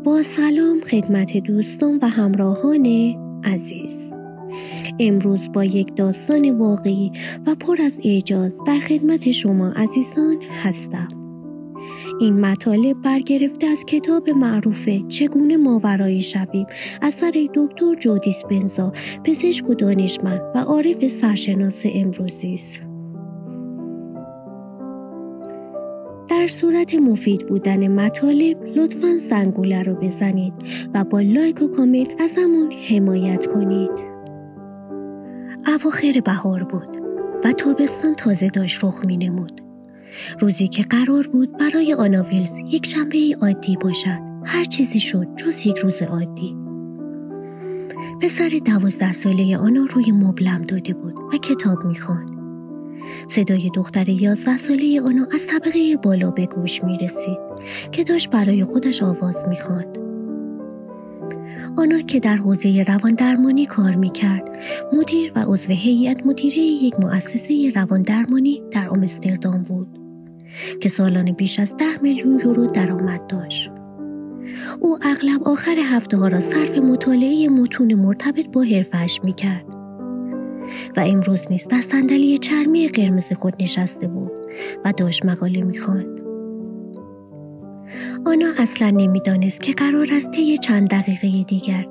با سلام خدمت دوستان و همراهان عزیز. امروز با یک داستان واقعی و پر از اعجاز در خدمت شما عزیزان هستم. این مطالب برگرفته از کتاب معروف چگونه ماورایی شویم اثر دکتر جو دیسپنزا، پزشک و دانشمند و عارف سرشناس امروزی است. در صورت مفید بودن مطالب لطفاً زنگوله رو بزنید و با لایک و کامنت ازمون حمایت کنید. اواخر بهار بود و تابستان تازه داشت رخ می‌نمود. روزی که قرار بود برای آنا ویلز یک شنبه عادی باشد، هر چیزی شد جز یک روز عادی. پسر 12 ساله آنا روی مبلم داده بود و کتاب می‌خواند. صدای دختر 11 ساله آنا از طبقه بالا به گوش می رسید که داشت برای خودش آواز می خواند. آنا که در حوزه رواندرمانی کار می کرد، مدیر و عضو هیئت مدیره یک مؤسسه رواندرمانی در آمستردام بود که سالانه بیش از 10 میلیون یورو درآمد داشت. او اغلب آخر هفته ها را صرف مطالعه متون مرتبط با حرفه‌اش می کرد و امروز نیز در صندلی چرمی قرمز خود نشسته بود و داشت مقاله می‌خواند. آنا اصلا نمی‌دانست که قرار است طی چند دقیقه دیگر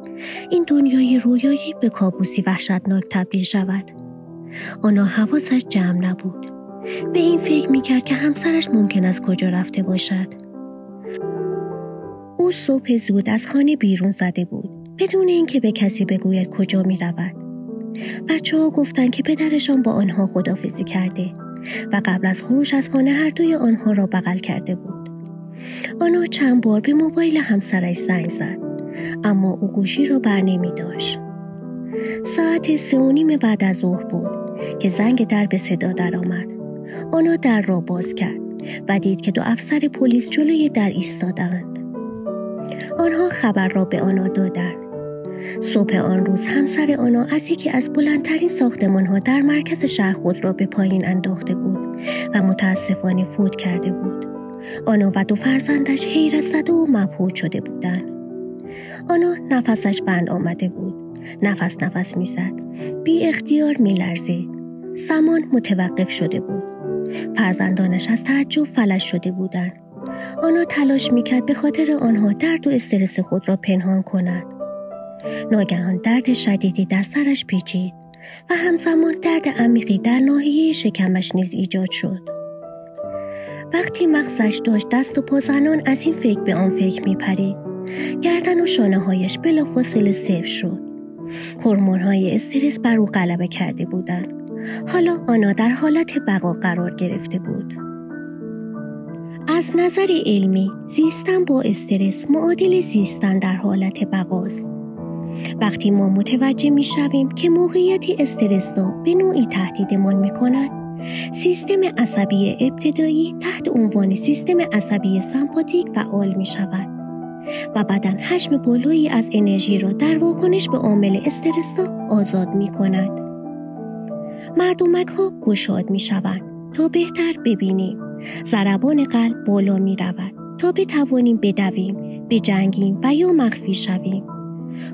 این دنیای رویایی به کابوسی وحشتناک تبدیل شود. آنا حواسش جمع نبود. به این فکر می‌کرد که همسرش ممکن است کجا رفته باشد. او صبح زود از خانه بیرون زده بود بدون اینکه به کسی بگوید کجا می‌رود. بچه‌ها گفتند که پدرشان با آنها خداحافظی کرده و قبل از خروج از خانه هر دوی آنها را بغل کرده بود. آنا چند بار به موبایل همسرش زنگ زد، اما او گوشی را بر نمی داشت. ساعت 3:30 بعد از ظهر بود که زنگ در به صدا درآمد. آنا در را باز کرد و دید که 2 افسر پلیس جلوی در ایستادند. آنها خبر را به آنا دادند. صبح آن روز همسر آنا از یکی از بلندترین ساختمان‌ها در مرکز شهر خود را به پایین انداخته بود و متاسفانه فوت کرده بود. آنا و 2 فرزندش حیرت زده و مبهوت شده بودند. آنا نفسش بند آمده بود. نفس می‌زد. بی اختیار می‌لرزید. زمان متوقف شده بود. فرزندانش از تعجب فلج شده بودند. آنا تلاش می‌کرد به خاطر آنها درد و استرس خود را پنهان کند. ناگهان درد شدیدی در سرش پیچید و همزمان درد عمیقی در ناحیه شکمش نیز ایجاد شد. وقتی مغزش داشت دست و پا زنان از این فکر به آن فکر می‌پرید، گردن و شانه‌هایش بلافاصله سفت شد. هورمون‌های استرس بر او غلبه کرده بودند. حالا آنا در حالت بقا قرار گرفته بود. از نظر علمی، زیستن با استرس معادل زیستن در حالت بقاست. وقتی ما متوجه می‌شویم که موقعیتی استرس‌زا به نوعی تهدیدمان می‌کند، سیستم عصبی ابتدایی تحت عنوان سیستم عصبی سمپاتیک فعال می‌شود و بدن حجم بالایی از انرژی را در واکنش به عامل استرس‌زا آزاد می‌کند. مردمک‌ها گشاد می‌شوند تا بهتر ببینیم. ضربان قلب بالا می‌رود تا بتوانیم بدویم، بجنگیم و یا مخفی شویم.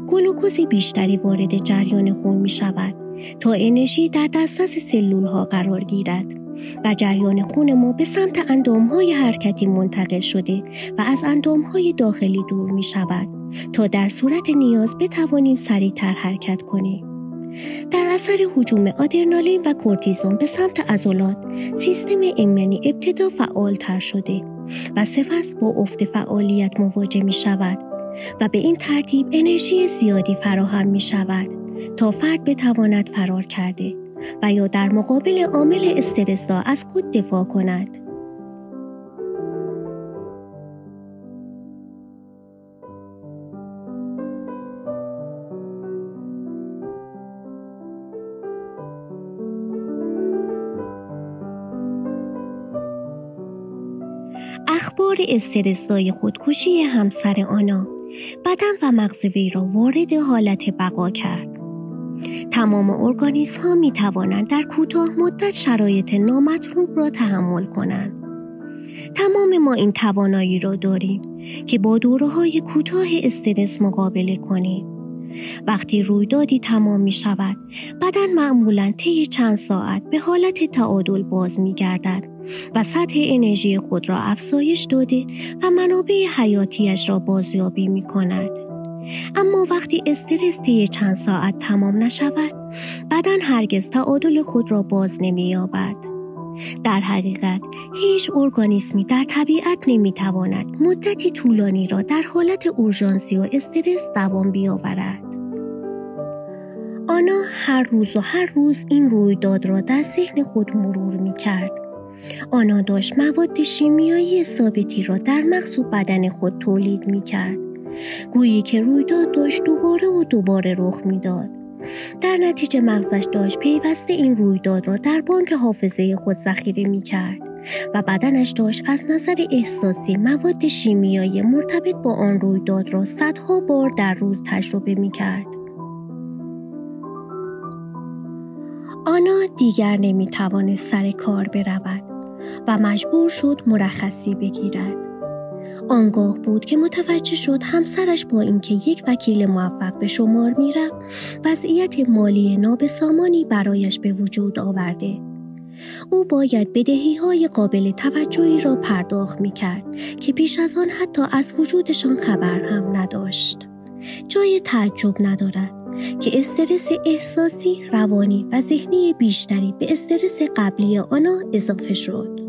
گلوکوز بیشتری وارد جریان خون می شود تا انرژی در دسترس سلول ها قرار گیرد و جریان خون ما به سمت اندام های حرکتی منتقل شده و از اندام های داخلی دور می شود تا در صورت نیاز بتوانیم سریعتر حرکت کنیم. در اثر هجوم آدرنالین و کورتیزون به سمت عضلات، سیستم ایمنی ابتدا فعالتر شده و سپس با افت فعالیت مواجه می شود و به این ترتیب انرژی زیادی فراهم می شود تا فرد بتواند فرار کرده و یا در مقابل عامل استرس‌زا از خود دفاع کند. اخبار استرس‌زای خودکشی همسر آنا بدن و مغز وی را وارد حالت بقا کرد. تمام ارگانیسم‌ها می‌توانند در کوتاه مدت شرایط نامطلوب را تحمل کنند. تمام ما این توانایی را داریم که با دوره‌های کوتاه استرس مقابله کنیم. وقتی رویدادی تمام می شود، بدن معمولاً طی چند ساعت به حالت تعادل باز می گردد و سطح انرژی خود را افزایش داده و منابع حیاتیش را بازیابی می کند. اما وقتی استرس طی چند ساعت تمام نشود، بدن هرگز تعادل خود را باز نمی یابد. در حقیقت هیچ ارگانیسمی در طبیعت نمی تواند مدتی طولانی را در حالت اورژانسی و استرس دوام بیاورد. آنا هر روز این رویداد را در ذهن خود مرور می کرد. آنا داشت مواد شیمیایی ثابتی را در مغز و بدن خود تولید می کرد. گویی که رویداد داشت دوباره رخ می داد. در نتیجه مغزش داشت پیوسته این رویداد را در بانک حافظه خود ذخیره می کرد و بدنش داشت از نظر احساسی مواد شیمیایی مرتبط با آن رویداد را صدها بار در روز تجربه می کرد. آنا دیگر نمی توانست سر کار برود و مجبور شد مرخصی بگیرد. آنگاه بود که متوجه شد همسرش با اینکه یک وکیل موفق به شمار می‌رفت، وضعیت مالی نابسامانی برایش به وجود آورده. او باید بدهی‌های قابل توجهی را پرداخت می‌کرد که پیش از آن حتی از وجودشان خبر هم نداشت. جای تعجب ندارد که استرس احساسی، روانی و ذهنی بیشتری به استرس قبلی آنا اضافه شد.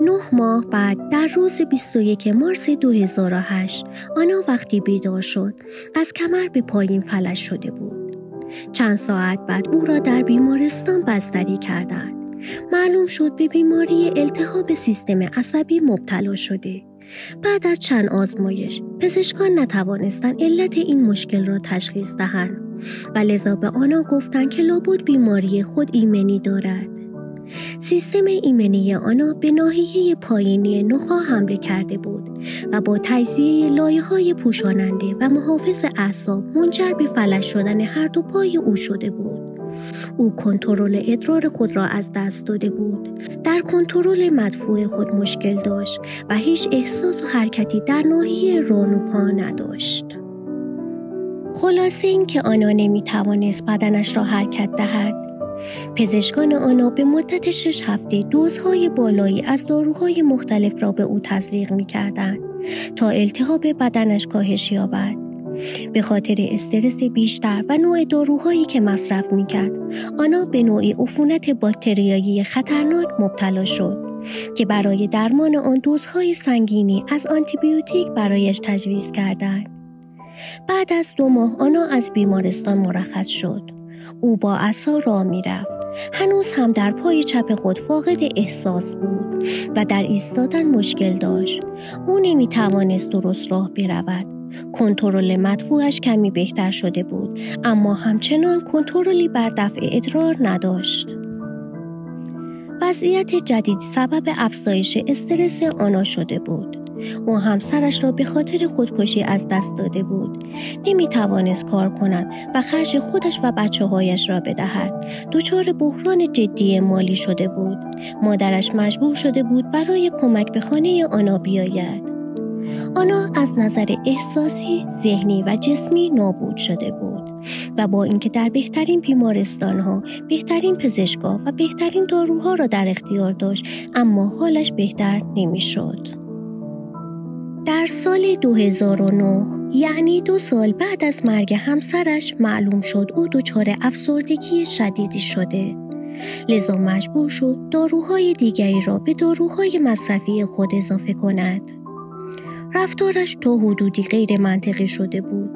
9 ماه بعد در روز 21 مارس 2008 آنا وقتی بیدار شد از کمر به پایین فلج شده بود. چند ساعت بعد او را در بیمارستان بستری کردند. معلوم شد به بیماری التهاب سیستم عصبی مبتلا شده. بعد از چند آزمایش پزشکان نتوانستند علت این مشکل را تشخیص دهند و لذا به آنا گفتند که لابد بیماری خود ایمنی دارد. سیستم ایمنی آنا به ناحیه پایینی نخاع حمله کرده بود و با تجزیه لایه‌های پوشاننده و محافظ اعصاب منجر به فلج شدن هر دو پای او شده بود. او کنترل ادرار خود را از دست داده بود. در کنترل مدفوع خود مشکل داشت و هیچ احساس و حرکتی در ناحیه ران و پا نداشت. خلاصه این که آنا نمی‌توانست بدنش را حرکت دهد. پزشکان آنا به مدت 6 هفته دوزهای بالایی از داروهای مختلف را به او تزریق می‌کردند تا التهاب بدنش کاهش یابد. به خاطر استرس بیشتر و نوع داروهایی که مصرف می‌کرد، آنا به نوعی عفونت باکتریایی خطرناک مبتلا شد که برای درمان آن دوزهای سنگینی از آنتیبیوتیک برایش تجویز کردند. بعد از 2 ماه آنا از بیمارستان مرخص شد. او با عصا راه می‌رفت. هنوز هم در پای چپ خود فاقد احساس بود و در ایستادن مشکل داشت. او نمی‌توانست درست راه برود. کنترل مدفوعش کمی بهتر شده بود، اما همچنان کنترلی بر دفع ادرار نداشت. وضعیت جدید سبب افزایش استرس آنا شده بود. او همسرش را به خاطر خودکشی از دست داده بود. نمی‌توانست کار کند و خرج خودش و بچه‌هایش را بدهد. دچار بحران جدی مالی شده بود. مادرش مجبور شده بود برای کمک به خانه آنا بیاید. آنا از نظر احساسی، ذهنی و جسمی نابود شده بود و با اینکه در بهترین بیمارستان‌ها، بهترین پزشک‌ها و بهترین داروها را در اختیار داشت، اما حالش بهتر نمی‌شد. در سال 2009 یعنی 2 سال بعد از مرگ همسرش معلوم شد او دچار افسردگی شدیدی شده. لذا مجبور شد داروهای دیگری را به داروهای مصرفی خود اضافه کند. رفتارش تا حدودی غیر منطقی شده بود.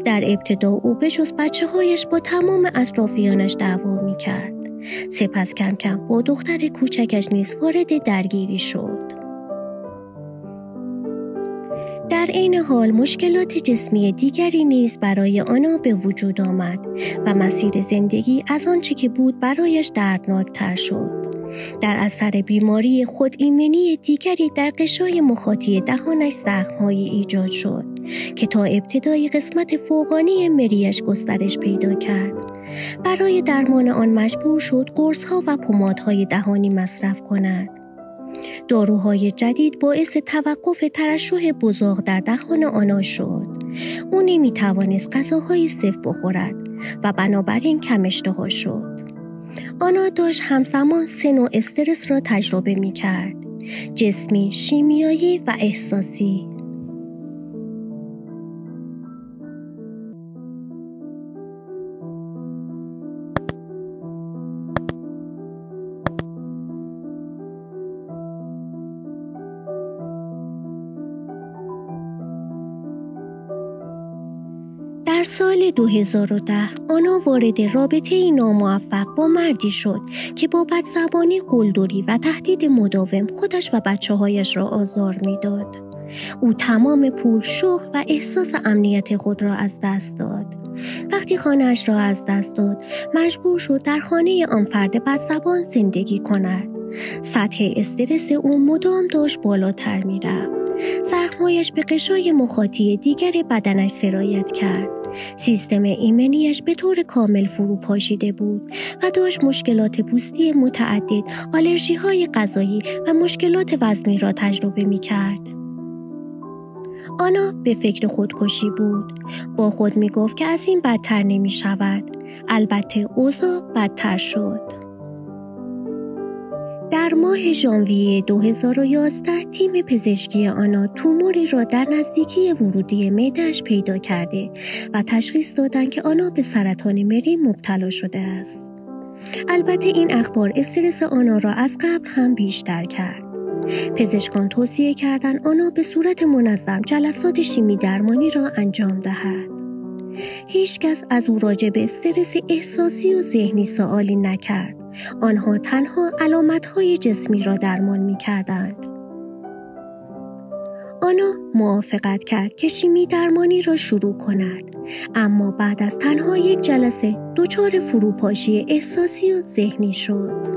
در ابتدا او به جز بچه‌هایش با تمام اطرافیانش دعوا می‌کرد. سپس کم کم با دختر کوچکش نیز وارد درگیری شد. در این حال مشکلات جسمی دیگری نیز برای آنا به وجود آمد و مسیر زندگی از آنچه که بود برایش دردناک‌تر شد. در اثر بیماری خود ایمنی دیگری در غشای مخاطی دهانش زخم‌هایی ایجاد شد که تا ابتدای قسمت فوقانی مریش گسترش پیدا کرد. برای درمان آن مجبور شد قرص‌ها و پمادهای دهانی مصرف کند. داروهای جدید باعث توقف ترشح بزاق در دهان آنا شد. او نمی‌توانست غذاهای سفت بخورد و بنابراین کم اشتها شد. آنا داشت همزمان سه نوع استرس را تجربه می‌کرد: جسمی، شیمیایی و احساسی. در سال 2010 آنا وارد رابطه‌ای ناموفق با مردی شد که با بدزبانی، قلدری و تهدید مداوم خودش و بچه‌هایش را آزار می‌داد. او تمام پول، شغل و احساس امنیت خود را از دست داد. وقتی خانه‌اش را از دست داد، مجبور شد در خانه آن فرد بدزبان زندگی کند. سطح استرس او مدام داشت بالاتر می‌رفت. زخم‌هایش به قشای مخاطی دیگر بدنش سرایت کرد. سیستم ایمنیش به طور کامل فرو پاشیده بود و داشت مشکلات پوستی متعدد، آلرژی‌های غذایی و مشکلات وزنی را تجربه می‌کرد. آنا به فکر خودکشی بود. با خود می‌گفت که از این بدتر نمی‌شود. البته اوضاع بدتر شد. در ماه ژانویه 2011 تیم پزشکی آنا توموری را در نزدیکی ورودی معده‌اش پیدا کرده و تشخیص دادند که آنا به سرطان مری مبتلا شده است. البته این اخبار استرس آنا را از قبل هم بیشتر کرد. پزشکان توصیه کردند آنا به صورت منظم جلسات شیمی درمانی را انجام دهد. هیچکس از او راجع به استرس احساسی و ذهنی سوالی نکرد. آنها تنها علامت‌های جسمی را درمان می‌کردند. آنا موافقت کرد که شیمی درمانی را شروع کند، اما بعد از تنها یک جلسه دچار فروپاشی احساسی و ذهنی شد.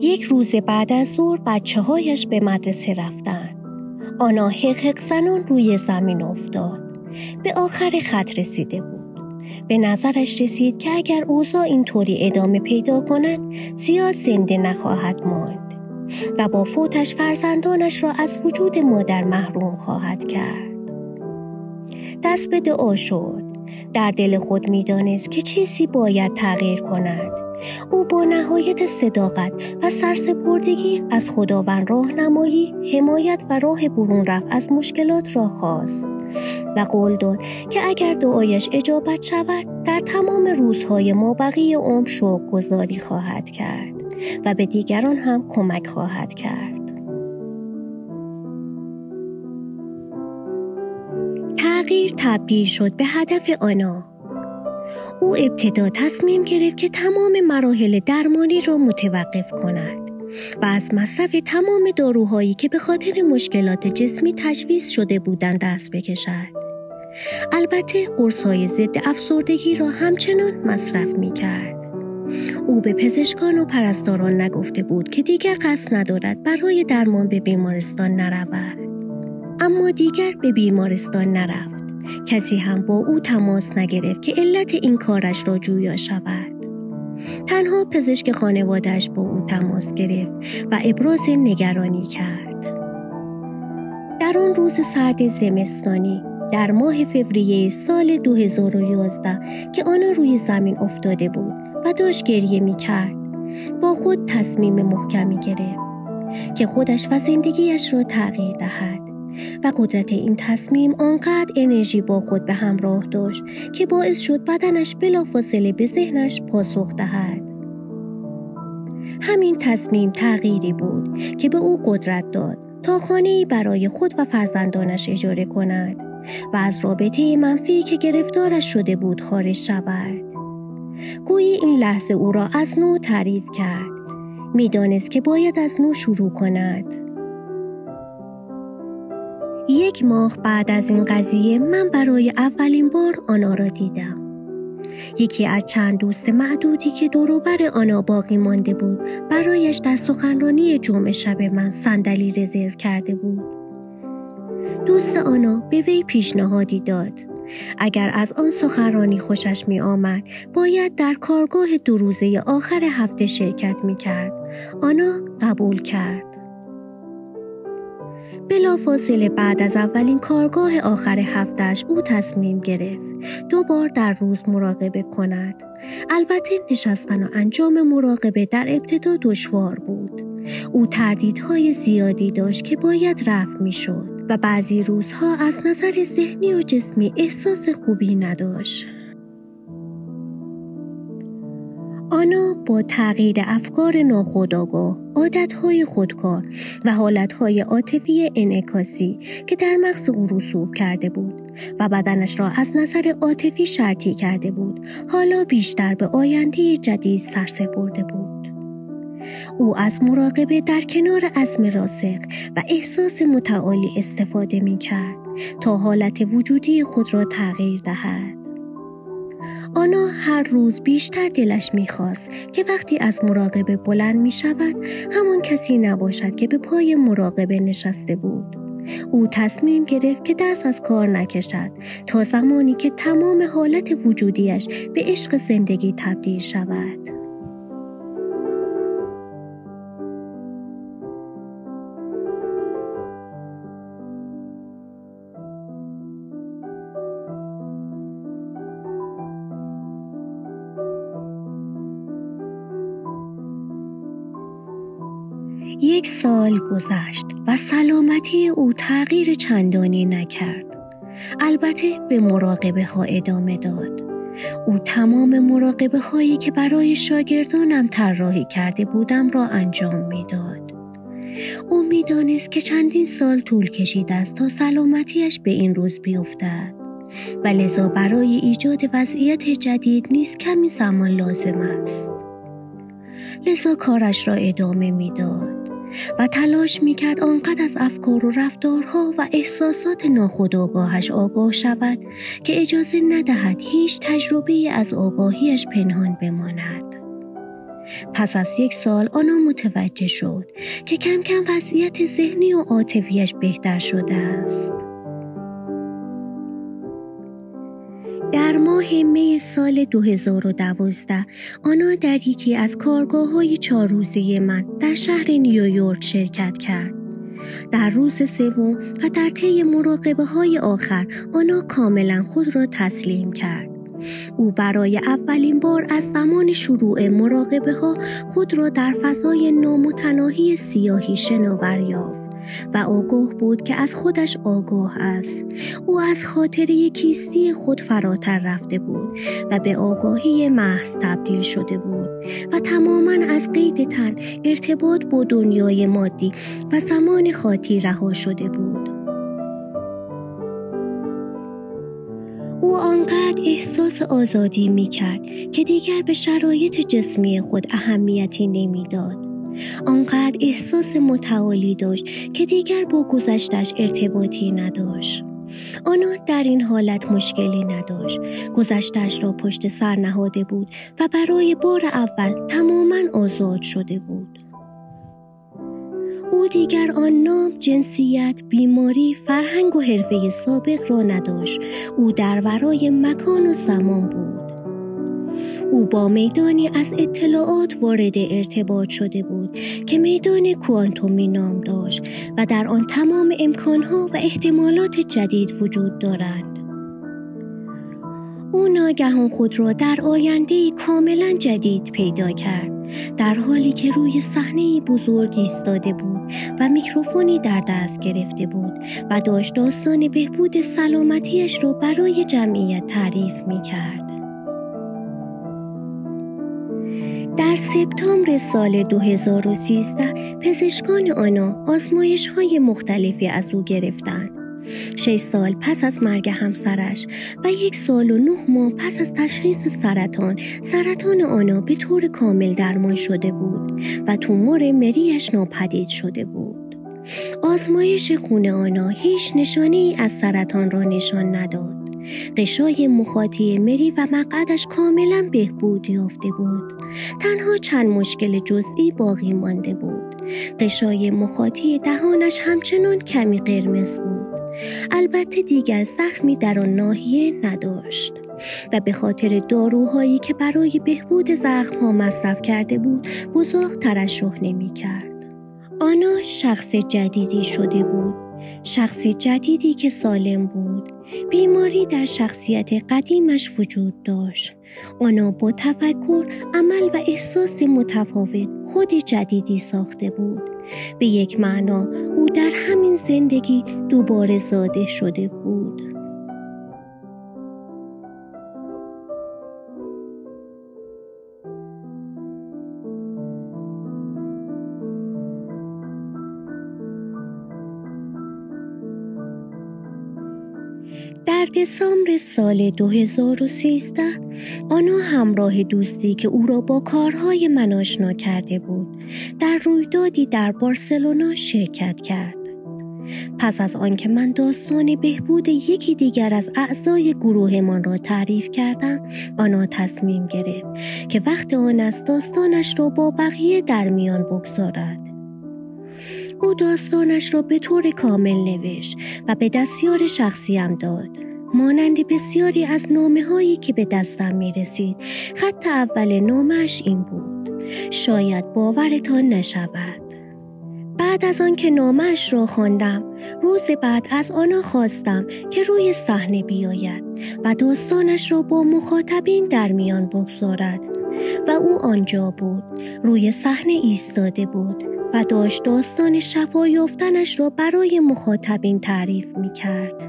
یک روز بعد از ظهر بچه‌هایش به مدرسه رفتند. آنا حق زنان روی زمین افتاد. به آخر خط رسیده بود. به نظرش رسید که اگر اوضاع اینطوری ادامه پیدا کند زیاد زنده نخواهد ماند و با فوتش فرزندانش را از وجود مادر محروم خواهد کرد. دست به دعا شد. در دل خود می‌دانست که چیزی باید تغییر کند. او با نهایت صداقت و سرسپردگی از خداوند راهنمایی، حمایت و راه برون رفت از مشکلات را خواست و قول داد که اگر دعایش اجابت شود در تمام روزهای مابقی عمر شکرگزاری خواهد کرد و به دیگران هم کمک خواهد کرد. تغییر تبدیل شد به هدف آنا. او ابتدا تصمیم گرفت که تمام مراحل درمانی را متوقف کند و از مصرف تمام داروهایی که به خاطر مشکلات جسمی تجویز شده بودند دست بکشد. البته قرص‌های ضد افسردگی را همچنان مصرف می‌کرد. او به پزشکان و پرستاران نگفته بود که دیگر قصد ندارد برای درمان به بیمارستان نرود. اما دیگر به بیمارستان نرفت. کسی هم با او تماس نگرفت که علت این کارش را جویا شود. تنها پزشک خانواده‌اش با او تماس گرفت و ابراز نگرانی کرد. در آن روز سرد زمستانی در ماه فوریه سال 2011 که آنا روی زمین افتاده بود و داشت گریه می‌کرد، با خود تصمیم محکمی گرفت که خودش و زندگیش را تغییر دهد و قدرت این تصمیم آنقدر انرژی با خود به همراه داشت که باعث شد بدنش بلافاصله به ذهنش پاسخ دهد. همین تصمیم تغییری بود که به او قدرت داد تا خانه‌ای برای خود و فرزندانش اجاره کند و از رابطه منفی که گرفتارش شده بود خارج شود. گویی این لحظه او را از نو تعریف کرد. می‌دانست که باید از نو شروع کند. 1 ماه بعد از این قضیه من برای اولین بار آنا را دیدم. یکی از چند دوست معدودی که دور و بر آنا باقی مانده بود برایش در سخنرانی جمعه شب من صندلی رزرو کرده بود. دوست آنا به وی پیشنهادی داد اگر از آن سخنرانی خوشش می آمد باید در کارگاه 2 روزه آخر هفته شرکت می کرد. آنا قبول کرد. بلافاصله بعد از اولین کارگاه آخر هفتهش او تصمیم گرفت 2 بار در روز مراقبه کند. البته نشستن و انجام مراقبه در ابتدا دشوار بود. او تردیدهای زیادی داشت که باید رفع می شد و بعضی روزها از نظر ذهنی و جسمی احساس خوبی نداشت. آنا با تغییر افکار ناخودآگاه، عادتهای خودکار و حالتهای عاطفی انعکاسی که در مغز او رسوب کرده بود و بدنش را از نظر عاطفی شرطی کرده بود، حالا بیشتر به آینده جدید سرسپرده بود. او از مراقبه در کنار عزم راسخ و احساس متعالی استفاده می‌کرد تا حالت وجودی خود را تغییر دهد. آنا هر روز بیشتر دلش می‌خواست که وقتی از مراقبه بلند می‌شود همان کسی نباشد که به پای مراقبه نشسته بود. او تصمیم گرفت که دست از کار نکشد تا زمانی که تمام حالت وجودیش به عشق زندگی تبدیل شود. یک سال گذشت و سلامتی او تغییر چندانی نکرد. البته به مراقبه ها ادامه داد. او تمام مراقبه هایی که برای شاگردانم طراحی کرده بودم را انجام میداد. او میدانست که چندین سال طول کشیده است تا سلامتیش به این روز بیفتد و لذا برای ایجاد وضعیت جدید نیز کمی زمان لازم است. لذا کارش را ادامه میداد و تلاش میکرد آنقدر از افکار و رفتارها و احساسات ناخودآگاهش آگاه شود که اجازه ندهد هیچ تجربه‌ای از آگاهیش پنهان بماند. پس از 1 سال آنا متوجه شد که کم کم وضعیت ذهنی و عاطفیش بهتر شده است. در ماه می سال 2012 آنا در یکی از کارگاه‌های 4 روزه من در شهر نیویورک شرکت کرد. در روز 3 و در طی مراقبه‌های آخر آنا کاملا خود را تسلیم کرد. او برای اولین بار از زمان شروع مراقبه‌ها خود را در فضای نامتناهی سیاهی شناور یافت و آگاه بود که از خودش آگاه است. او از خاطره کیستی خود فراتر رفته بود و به آگاهی محض تبدیل شده بود و تماماً از قید تن، ارتباط با دنیای مادی و زمان خاطی رها شده بود. او آنقدر احساس آزادی می کرد که دیگر به شرایط جسمی خود اهمیتی نمی داد. آنقدر احساس متعالی داشت که دیگر با گذشتش ارتباطی نداشت. آنا در این حالت مشکلی نداشت. گذشتش را پشت سر نهاده بود و برای بار اول تماماً آزاد شده بود. او دیگر آن نام، جنسیت، بیماری، فرهنگ و حرفه سابق را نداشت. او در ورای مکان و زمان بود. او با میدانی از اطلاعات وارد ارتباط شده بود که میدان کوانتومی نام داشت و در آن تمام امکانها و احتمالات جدید وجود دارند. او ناگهان خود را در آینده‌ای کاملا جدید پیدا کرد، در حالی که روی صحنه‌ای بزرگ ایستاده بود و میکروفونی در دست گرفته بود و داشت داستان بهبود سلامتیش را برای جمعیت تعریف می‌کرد. در سپتامبر سال 2013 پزشکان آنا آزمایش‌های مختلفی از او گرفتند. 6 سال پس از مرگ همسرش و 1 سال و 9 ماه پس از تشخیص سرطان آنا به طور کامل درمان شده بود و تومور مریش ناپدید شده بود. آزمایش خون آنا هیچ نشانه‌ای از سرطان را نشان نداد. غشای مخاطی مری و مقعدش کاملا بهبود یافته بود. تنها چند مشکل جزئی باقی مانده بود. غشای مخاطی دهانش همچنان کمی قرمز بود. البته دیگر زخمی در آن ناحیه نداشت و به خاطر داروهایی که برای بهبود زخم‌ها مصرف کرده بود بزاق ترشح نمی‌کرد. آنا شخص جدیدی شده بود، شخصی جدیدی که سالم بود. بیماری در شخصیت قدیمش وجود داشت. آنا با تفکر، عمل و احساس متفاوت خودی جدیدی ساخته بود. به یک معنا او در همین زندگی دوباره زاده شده بود. در دسامبر سال 2013 آنا همراه دوستی که او را با کارهای من آشنا کرده بود در رویدادی در بارسلونا شرکت کرد. پس از آنکه من داستان بهبود یکی دیگر از اعضای گروهمان را تعریف کردم، آنا تصمیم گرفت که وقت آن است داستانش را با بقیه در میان بگذارد. او داستانش را به طور کامل نوشت و به دستیار شخصیم داد. مانند بسیاری از نامه‌هایی که به دستم می‌رسید، خط اول نامه‌اش این بود: شاید باورتان نشود. بعد از آن که نامه‌اش را خواندم، روز بعد از آنا خواستم که روی صحنه بیاید و داستانش را با مخاطبین در میان بگذارد و او آنجا بود، روی صحنه ایستاده بود و داشت داستان شفا یافتنش را برای مخاطبین تعریف می‌کرد.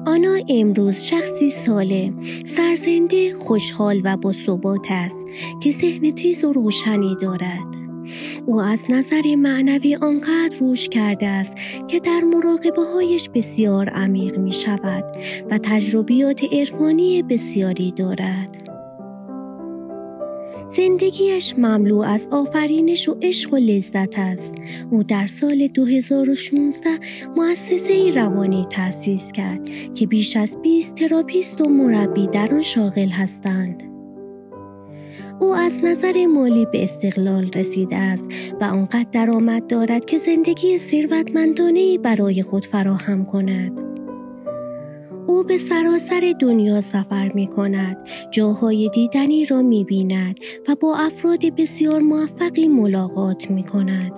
آنا امروز شخصی سالم، سرزنده، خوشحال و با ثبات است که ذهن تیز و روشنی دارد. او از نظر معنوی آنقدر رشد کرده است که در مراقبه‌هایش بسیار عمیق می‌شود و تجربیات عرفانی بسیاری دارد. زندگیش مملو از آفرینش و عشق و لذت است. او در سال 2016 مؤسسه‌ای روانی تأسیس کرد که بیش از 20 تراپیست و مربی در آن شاغل هستند. او از نظر مالی به استقلال رسیده است و آنقدر درآمد دارد که زندگی ثروتمندانه‌ای برای خود فراهم کند. او به سراسر دنیا سفر می کند، جاهای دیدنی را می بیند و با افراد بسیار موفقی ملاقات می کند.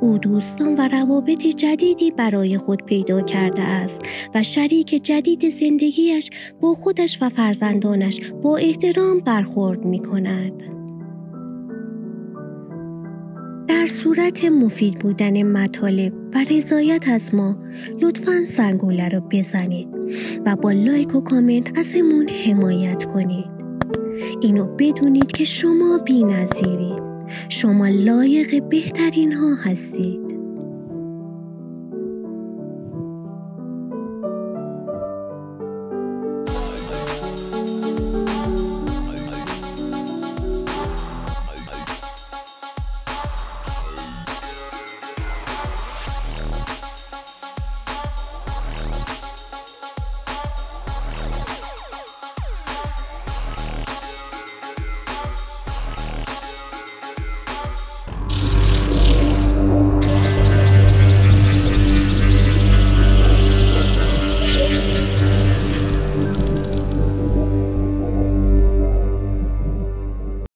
او دوستان و روابط جدیدی برای خود پیدا کرده است و شریک جدید زندگیش با خودش و فرزندانش با احترام برخورد می کند. در صورت مفید بودن مطالب و رضایت از ما لطفاً زنگوله رو بزنید و با لایک و کامنت ازمون حمایت کنید. اینو بدونید که شما بی‌نظیرید. شما لایق بهترین ها هستید.